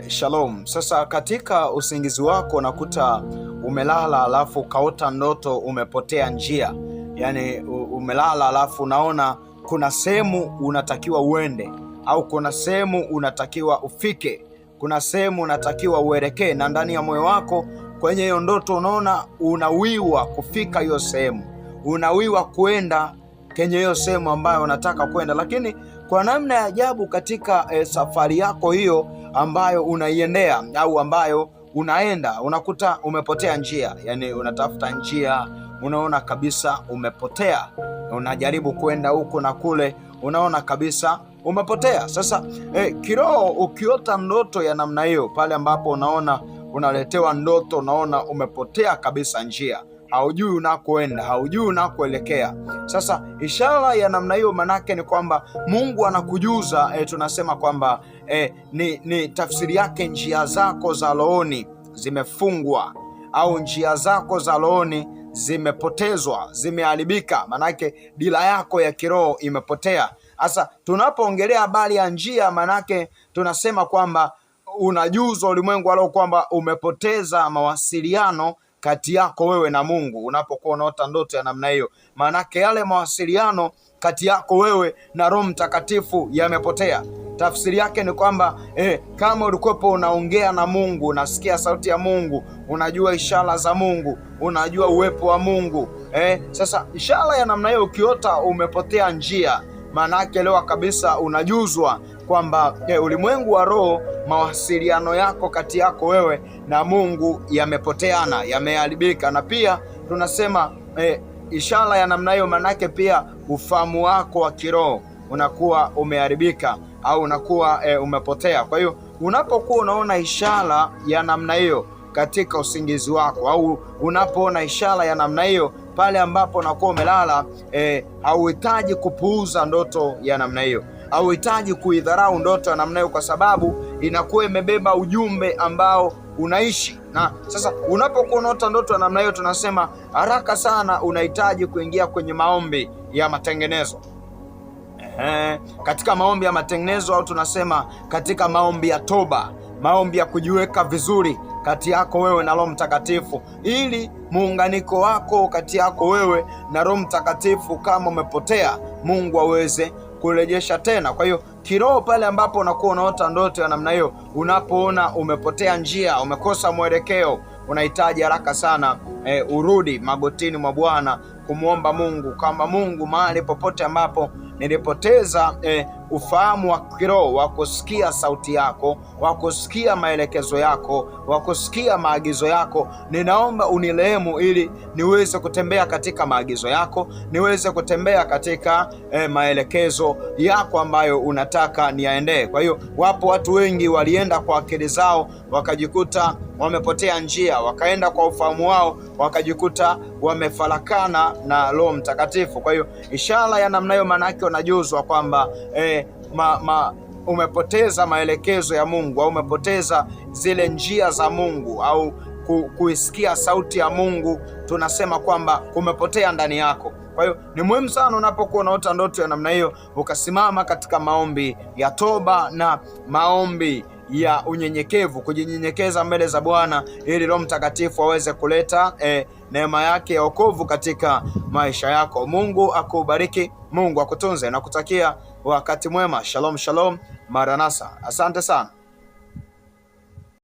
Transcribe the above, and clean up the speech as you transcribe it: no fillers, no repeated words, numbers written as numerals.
Shalom. Sasa katika usingizi wako unakuta umelala alafu ukaota ndoto umepotea njia. Yaani umelala alafu unaona kuna sehemu unatakiwa uende, au kuna sehemu unatakiwa ufike, kuna sehemu unatakiwa uelekee, na ndani ya moyo wako kwenye hiyo ndoto unaona unawiwa kufika hiyo sehemu, unawiwa kuenda kwenye hiyo sehemu ambayo unataka kwenda. Lakini kwa namna ya ajabu katika safari yako hiyo ambayo unaiendea au ambayo unaenda, unakuta umepotea njia. Yani unatafuta njia, unaona kabisa umepotea, unajaribu kwenda huku na kule, unaona kabisa umepotea. Sasa kiroho ukiota ndoto ya namna hiyo, pale ambapo unaona unaletewa ndoto, unaona umepotea kabisa njia, haujui unakoenda, haujui unakoelekea. Sasa ishara ya namna hiyo manake ni kwamba Mungu anakujuza, tunasema kwamba ni tafsiri yake, njia zako za rohoni zimefungwa, au njia zako za rohoni zimepotezwa, zimeharibika, manake dira yako ya kiroho imepotea. Sasa tunapoongelea habari ya njia, manake tunasema kwamba unajuzwa ulimwengu wa roho kwamba umepoteza mawasiliano kati yako wewe na Mungu. Unapokuwa unaota ndoto ya namna hiyo, maanake yale mawasiliano kati yako wewe na Roho Mtakatifu yamepotea. Tafsiri yake ni kwamba kama ulikuwepo unaongea na Mungu, unasikia sauti ya Mungu, unajua ishara za Mungu, unajua uwepo wa Mungu, sasa ishara ya namna hiyo ukiota umepotea njia, maanake leo kabisa unajuzwa kwamba ulimwengu wa roho, mawasiliano yako kati yako wewe na Mungu yamepoteana, yameharibika. Na pia tunasema ishara ya namna hiyo manake pia ufahamu wako wa kiroho unakuwa umeharibika au unakuwa umepotea. Kwa hiyo unapokuwa unaona ishara ya namna hiyo katika usingizi wako, au unapoona ishara ya namna hiyo pale ambapo unakuwa umelala, hauhitaji kupuuza ndoto ya namna hiyo, hauhitaji kuidharau ndoto ya namna hiyo, kwa sababu inakuwa imebeba ujumbe ambao unaishi. Na sasa unapokuwa unaota ndoto ya namna hiyo, tunasema haraka sana unahitaji kuingia kwenye maombi ya matengenezo. Katika maombi ya matengenezo, au tunasema katika maombi ya toba, maombi ya kujiweka vizuri kati yako wewe na Roho Mtakatifu, ili muunganiko wako kati yako wewe na Roho Mtakatifu, kama umepotea, Mungu aweze kurejesha tena. Kwa hiyo kiroho, pale ambapo unakuwa unaota ndoto ya namna hiyo, unapoona umepotea njia, umekosa mwelekeo, unahitaji haraka sana urudi magotini mwa Bwana kumwomba Mungu, kama Mungu, mahali popote ambapo nilipoteza ufahamu wa kiroho wa kusikia sauti yako, wa kusikia maelekezo yako, wa kusikia maagizo yako, ninaomba unirehemu ili niweze kutembea katika maagizo yako, niweze kutembea katika maelekezo yako ambayo unataka niyaendee. Kwa hiyo wapo watu wengi walienda kwa akili zao wakajikuta wamepotea njia, wakaenda kwa ufahamu wao wakajikuta wamefarakana na Roho Mtakatifu. Kwa hiyo ishara ya namna hiyo manake unajuzwa kwamba umepoteza maelekezo ya Mungu, au umepoteza zile njia za Mungu, au kuisikia sauti ya Mungu, tunasema kwamba kumepotea ndani yako. Kwa hiyo ni muhimu sana unapokuwa unaota ndoto ya namna hiyo ukasimama katika maombi ya toba na maombi ya unyenyekevu, kujinyenyekeza mbele za Bwana ili Roho Mtakatifu aweze kuleta neema yake ya wokovu katika maisha yako. Mungu akubariki, Mungu akutunze, na kutakia wakati mwema. Shalom, shalom, Maranatha. Asante sana.